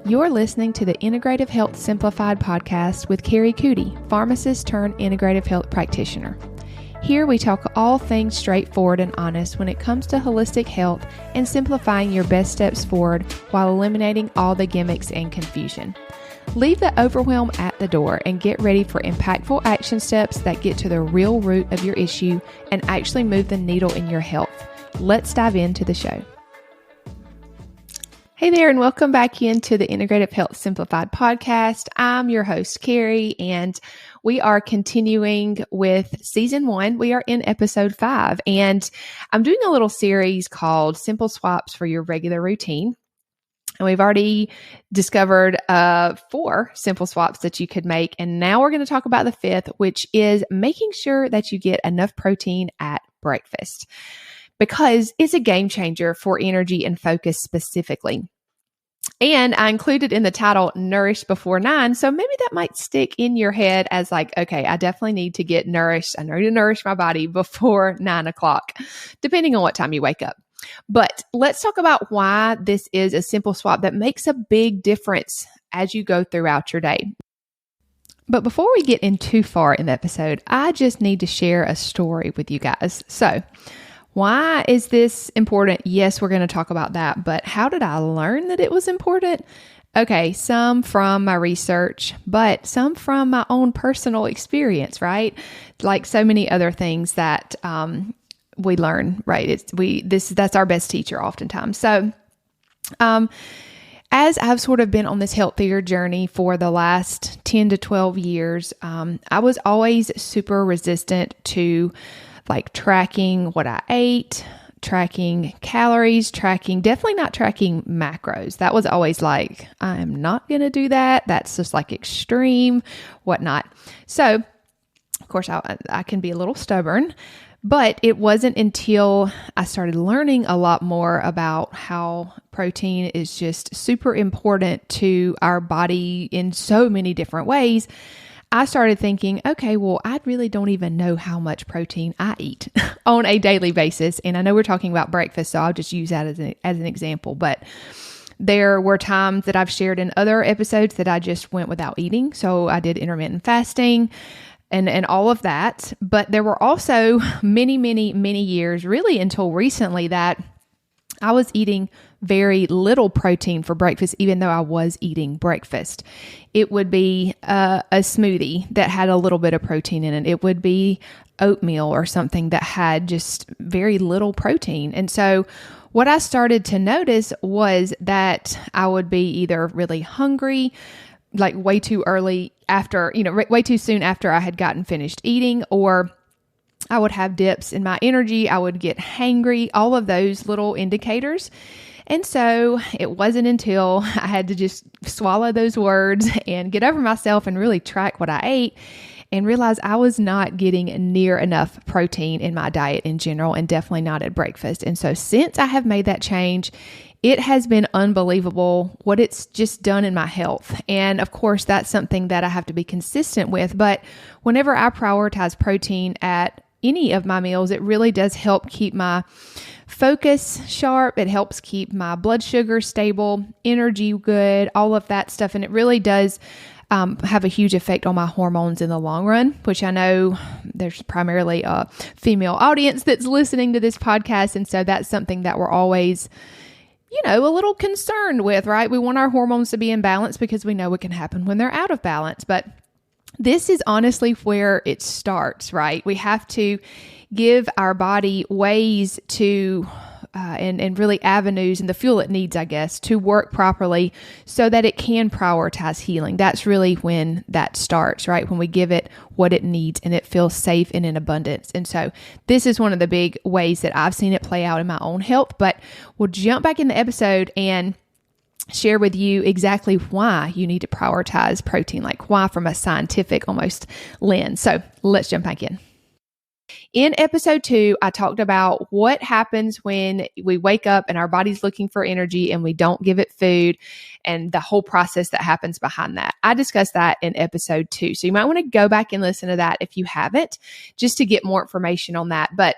You're listening to the Integrative Health Simplified podcast with Kari, Coody, pharmacist turned integrative health practitioner. Here we talk all things straightforward and honest when it comes to holistic health and simplifying your best steps forward while eliminating all the gimmicks and confusion. Leave the overwhelm at the door and get ready for impactful action steps that get to the real root of your issue and actually move the needle in your health. Let's dive into the show. Hey there, and welcome back into the Integrative Health Simplified podcast. I'm your host, Kari, and we are continuing with season 1. We are in episode 5, and I'm doing a little series called Simple Swaps for Your Regular Routine. And we've already discovered 4 simple swaps that you could make. And now we're going to talk about the 5th, which is making sure that you get enough protein at breakfast, because it's a game changer for energy and focus specifically. And I included in the title, Nourished Before 9. So maybe that might stick in your head as like, okay, I definitely need to get nourished. I need to nourish my body before 9 o'clock, depending on what time you wake up. But let's talk about why this is a simple swap that makes a big difference as you go throughout your day. But before we get in too far in the episode, I just need to share a story with you guys. So why is this important? Yes, we're going to talk about that, but how did I learn that it was important? Okay, some from my research, but some from my own personal experience, right? Like so many other things that we learn, right? That's our best teacher oftentimes. So, as I've sort of been on this healthier journey for the last 10 to 12 years, I was always super resistant to like tracking what I ate, tracking calories, definitely not tracking macros. That was always like, I am not going to do that. That's just like extreme, whatnot. So, of course, I can be a little stubborn. But it wasn't until I started learning a lot more about how protein is just super important to our body in so many different ways. I started thinking, okay, well, I really don't even know how much protein I eat on a daily basis. And I know we're talking about breakfast, so I'll just use that as an example. But there were times that I've shared in other episodes that I just went without eating. So I did intermittent fasting and all of that. But there were also many years, really until recently, that I was eating very little protein for breakfast, even though I was eating breakfast. It would be a smoothie that had a little bit of protein in it. It would be oatmeal or something that had just very little protein. And so what I started to notice was that I would be either really hungry, like way too early after, way too soon after I had gotten finished eating, or I would have dips in my energy. I would get hangry, all of those little indicators. And so it wasn't until I had to just swallow those words and get over myself and really track what I ate and realize I was not getting near enough protein in my diet in general, and definitely not at breakfast. And so since I have made that change, it has been unbelievable what it's just done in my health. And of course, that's something that I have to be consistent with. But whenever I prioritize protein at any of my meals, it really does help keep my focus sharp. It helps keep my blood sugar stable, energy good, all of that stuff. And it really does have a huge effect on my hormones in the long run, which I know there's primarily a female audience that's listening to this podcast. And so that's something that we're always a little concerned with, right? We want our hormones to be in balance because we know what can happen when they're out of balance. But this is honestly where it starts, right? We have to give our body ways to, and really avenues and the fuel it needs, I guess, to work properly so that it can prioritize healing. That's really when that starts, right? When we give it what it needs and it feels safe and in abundance. And so this is one of the big ways that I've seen it play out in my own health. But we'll jump back in the episode and share with you exactly why you need to prioritize protein, like why from a scientific almost lens. So let's jump back in. In episode 2, I talked about what happens when we wake up and our body's looking for energy and we don't give it food and the whole process that happens behind that. I discussed that in episode 2. So you might want to go back and listen to that if you haven't, just to get more information on that. But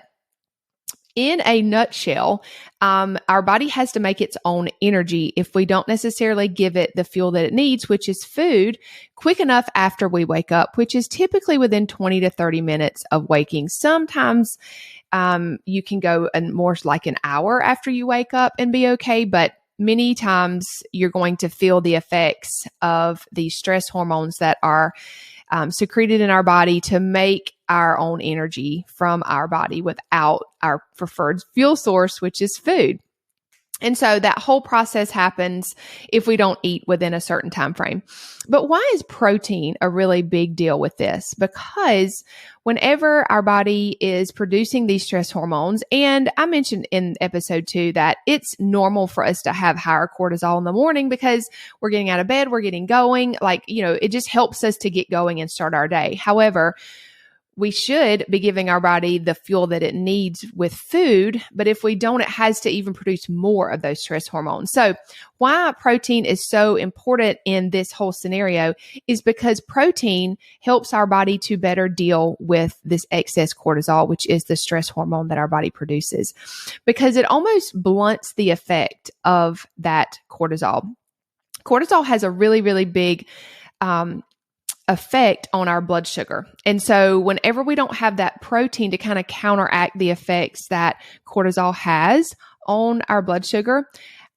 in a nutshell, our body has to make its own energy if we don't necessarily give it the fuel that it needs, which is food, quick enough after we wake up, which is typically within 20 to 30 minutes of waking. Sometimes you can go more like an hour after you wake up and be okay, but many times you're going to feel the effects of these stress hormones that are secreted in our body to make our own energy from our body without our preferred fuel source, which is food. And so that whole process happens if we don't eat within a certain time frame. But why is protein a really big deal with this? Because whenever our body is producing these stress hormones, and I mentioned in episode 2 that it's normal for us to have higher cortisol in the morning because we're getting out of bed, we're getting going, it just helps us to get going and start our day. However, we should be giving our body the fuel that it needs with food, but if we don't, it has to even produce more of those stress hormones. So why protein is so important in this whole scenario is because protein helps our body to better deal with this excess cortisol, which is the stress hormone that our body produces, because it almost blunts the effect of that cortisol. Cortisol has a really, really big effect on our blood sugar. And so whenever we don't have that protein to kind of counteract the effects that cortisol has on our blood sugar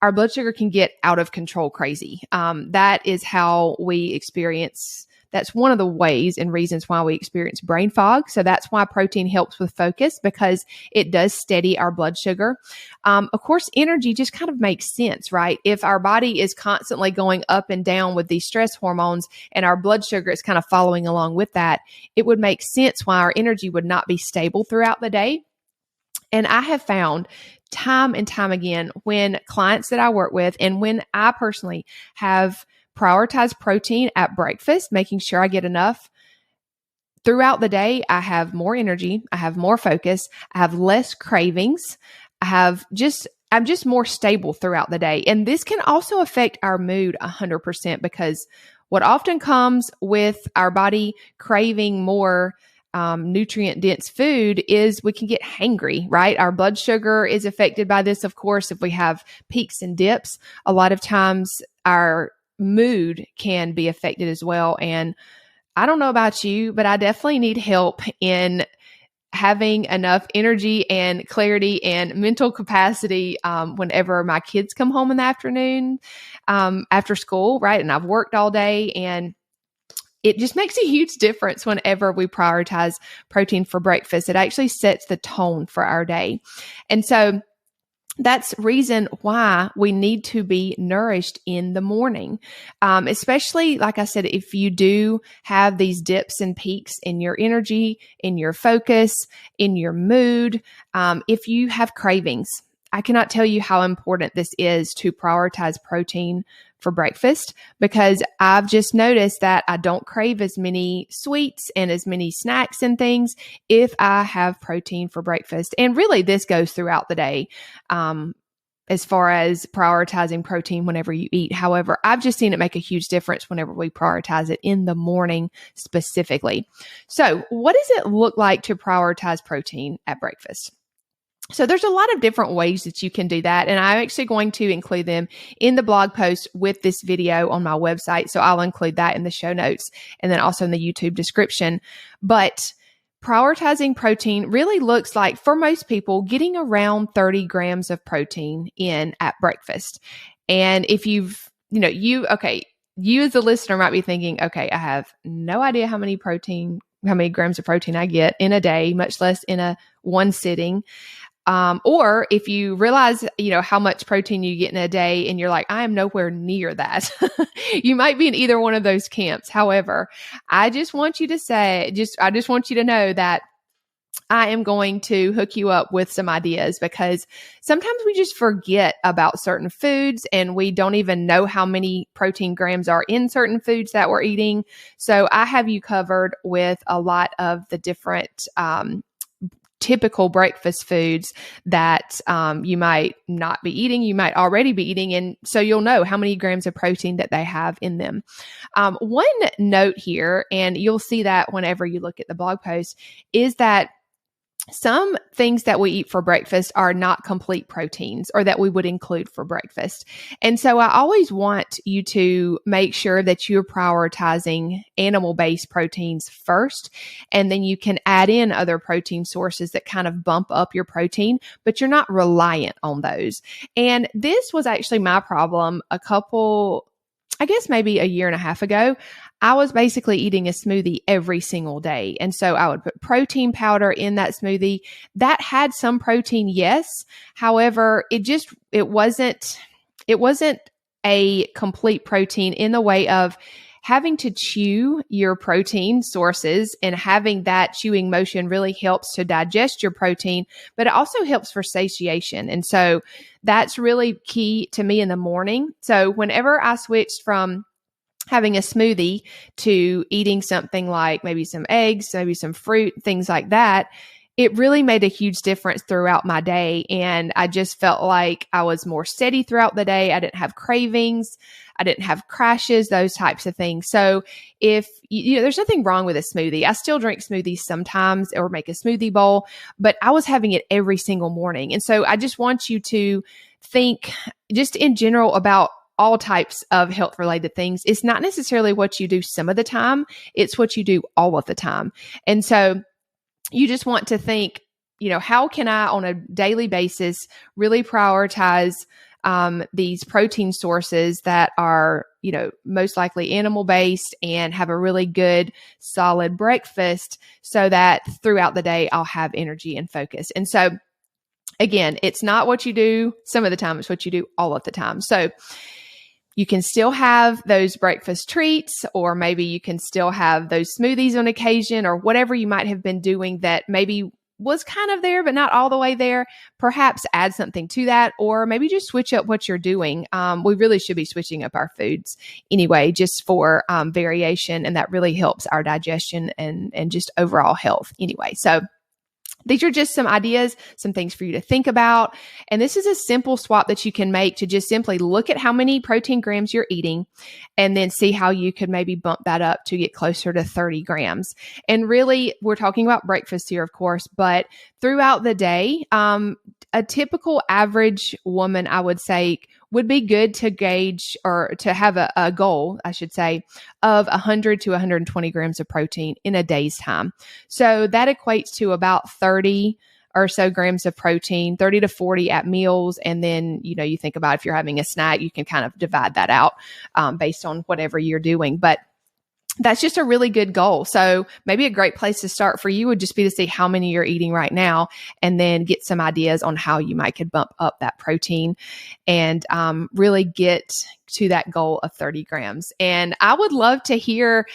can get out of control crazy. That is how we experience, that's one of the ways and reasons why we experience brain fog. So that's why protein helps with focus, because it does steady our blood sugar. Of course, energy just kind of makes sense, right? If our body is constantly going up and down with these stress hormones and our blood sugar is kind of following along with that, it would make sense why our energy would not be stable throughout the day. And I have found time and time again when clients that I work with and when I personally have prioritized protein at breakfast, making sure I get enough throughout the day, I have more energy, I have more focus, I have less cravings, I'm just more stable throughout the day. And this can also affect our mood 100%, because what often comes with our body craving more nutrient dense food is we can get hangry, right? Our blood sugar is affected by this. Of course, if we have peaks and dips, a lot of times our mood can be affected as well. And I don't know about you, but I definitely need help in having enough energy and clarity and mental capacity whenever my kids come home in the afternoon after school, right? And I've worked all day, and it just makes a huge difference whenever we prioritize protein for breakfast. It actually sets the tone for our day. And so that's reason why we need to be nourished in the morning. Especially, like I said, if you do have these dips and peaks in your energy, in your focus, in your mood, if you have cravings, I cannot tell you how important this is to prioritize protein for breakfast, because I've just noticed that I don't crave as many sweets and as many snacks and things if I have protein for breakfast. And really, this goes throughout the day as far as prioritizing protein whenever you eat. However, I've just seen it make a huge difference whenever we prioritize it in the morning specifically. So what does it look like to prioritize protein at breakfast? So there's a lot of different ways that you can do that. And I'm actually going to include them in the blog post with this video on my website. So I'll include that in the show notes and then also in the YouTube description. But prioritizing protein really looks like, for most people, getting around 30 grams of protein in at breakfast. And if you as the listener might be thinking, okay, I have no idea how many grams of protein I get in a day, much less in one sitting. Or if you realize, how much protein you get in a day and you're like, I am nowhere near that. You might be in either one of those camps. However, I just want you to know that I am going to hook you up with some ideas, because sometimes we just forget about certain foods and we don't even know how many protein grams are in certain foods that we're eating. So I have you covered with a lot of the different, typical breakfast foods that you might not be eating, you might already be eating, and so you'll know how many grams of protein that they have in them. One note here, and you'll see that whenever you look at the blog post, is that some things that we eat for breakfast are not complete proteins or that we would include for breakfast. And so I always want you to make sure that you're prioritizing animal-based proteins first, and then you can add in other protein sources that kind of bump up your protein, but you're not reliant on those. And this was actually my problem I guess maybe a year and a half ago. I was basically eating a smoothie every single day. And so I would put protein powder in that smoothie. That had some protein, yes. However, it wasn't a complete protein in the way of having to chew your protein sources, and having that chewing motion really helps to digest your protein, but it also helps for satiation. And so that's really key to me in the morning. So whenever I switched from having a smoothie to eating something like maybe some eggs, maybe some fruit, things like that, it really made a huge difference throughout my day. And I just felt like I was more steady throughout the day. I didn't have cravings. I didn't have crashes, those types of things. So if there's nothing wrong with a smoothie. I still drink smoothies sometimes or make a smoothie bowl, but I was having it every single morning. And so I just want you to think just in general about all types of health related things. It's not necessarily what you do some of the time. It's what you do all of the time. And so you just want to think, how can I on a daily basis really prioritize these protein sources that are, most likely animal based and have a really good solid breakfast, so that throughout the day I'll have energy and focus. And so again, it's not what you do some of the time, it's what you do all of the time. So you can still have those breakfast treats, or maybe you can still have those smoothies on occasion, or whatever you might have been doing that maybe was kind of there, but not all the way there. Perhaps add something to that, or maybe just switch up what you're doing. We really should be switching up our foods anyway, just for variation. And that really helps our digestion and just overall health anyway. So these are just some ideas, some things for you to think about. And this is a simple swap that you can make to just simply look at how many protein grams you're eating, and then see how you could maybe bump that up to get closer to 30 grams. And really, we're talking about breakfast here, of course, but throughout the day, a typical average woman, I would say, would be good to gauge, or to have a goal, I should say, of 100 to 120 grams of protein in a day's time. So that equates to about 30 or so grams of protein, 30 to 40 at meals. And then, you think about if you're having a snack, you can kind of divide that out based on whatever you're doing. But that's just a really good goal. So maybe a great place to start for you would just be to see how many you're eating right now, and then get some ideas on how you could bump up that protein and really get to that goal of 30 grams. And I would love to hear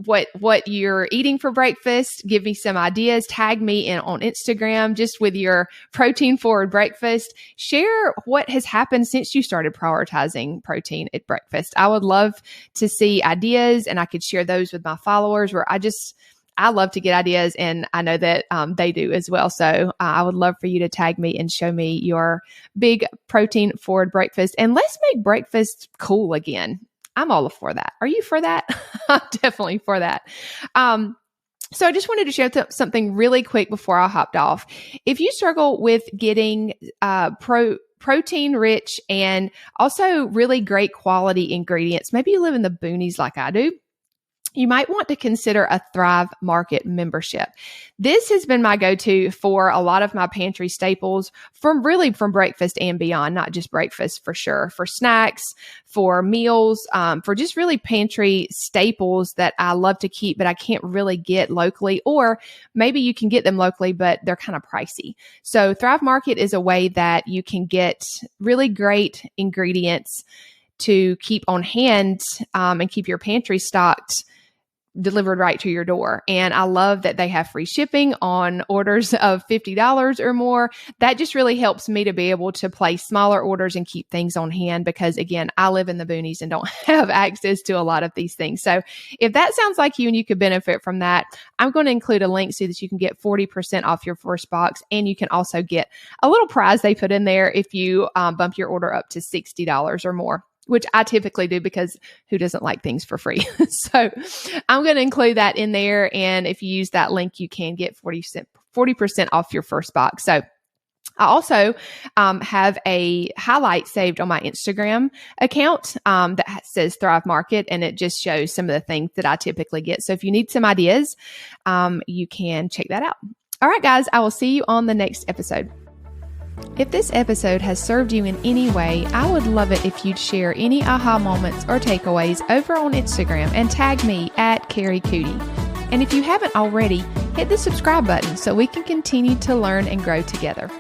what you're eating for breakfast. Give me some ideas. Tag me on Instagram just with your protein forward breakfast. Share what has happened since you started prioritizing protein at breakfast. I would love to see ideas, and I could share those with my followers, where I love to get ideas, and I know that they do as well. So I would love for you to tag me and show me your big protein forward breakfast, and let's make breakfast cool again. I'm all for that. Are you for that? I'm definitely for that. So I just wanted to share something really quick before I hopped off. If you struggle with getting protein rich and also really great quality ingredients, maybe you live in the boonies like I do, you might want to consider a Thrive Market membership. This has been my go-to for a lot of my pantry staples from breakfast and beyond, not just breakfast for sure, for snacks, for meals, for just really pantry staples that I love to keep, but I can't really get locally, or maybe you can get them locally, but they're kind of pricey. So Thrive Market is a way that you can get really great ingredients to keep on hand and keep your pantry stocked, delivered right to your door. And I love that they have free shipping on orders of $50 or more. That just really helps me to be able to place smaller orders and keep things on hand, because again, I live in the boonies and don't have access to a lot of these things. So if that sounds like you and you could benefit from that, I'm going to include a link so that you can get 40% off your first box. And you can also get a little prize they put in there if you bump your order up to $60 or more. which I typically do because who doesn't like things for free? So I'm going to include that in there. And if you use that link, you can get 40% off your first box. So I also have a highlight saved on my Instagram account that says Thrive Market, and it just shows some of the things that I typically get. So if you need some ideas, you can check that out. All right, guys, I will see you on the next episode. If this episode has served you in any way, I would love it if you'd share any aha moments or takeaways over on Instagram and tag me at Kari Coody. And if you haven't already, hit the subscribe button so we can continue to learn and grow together.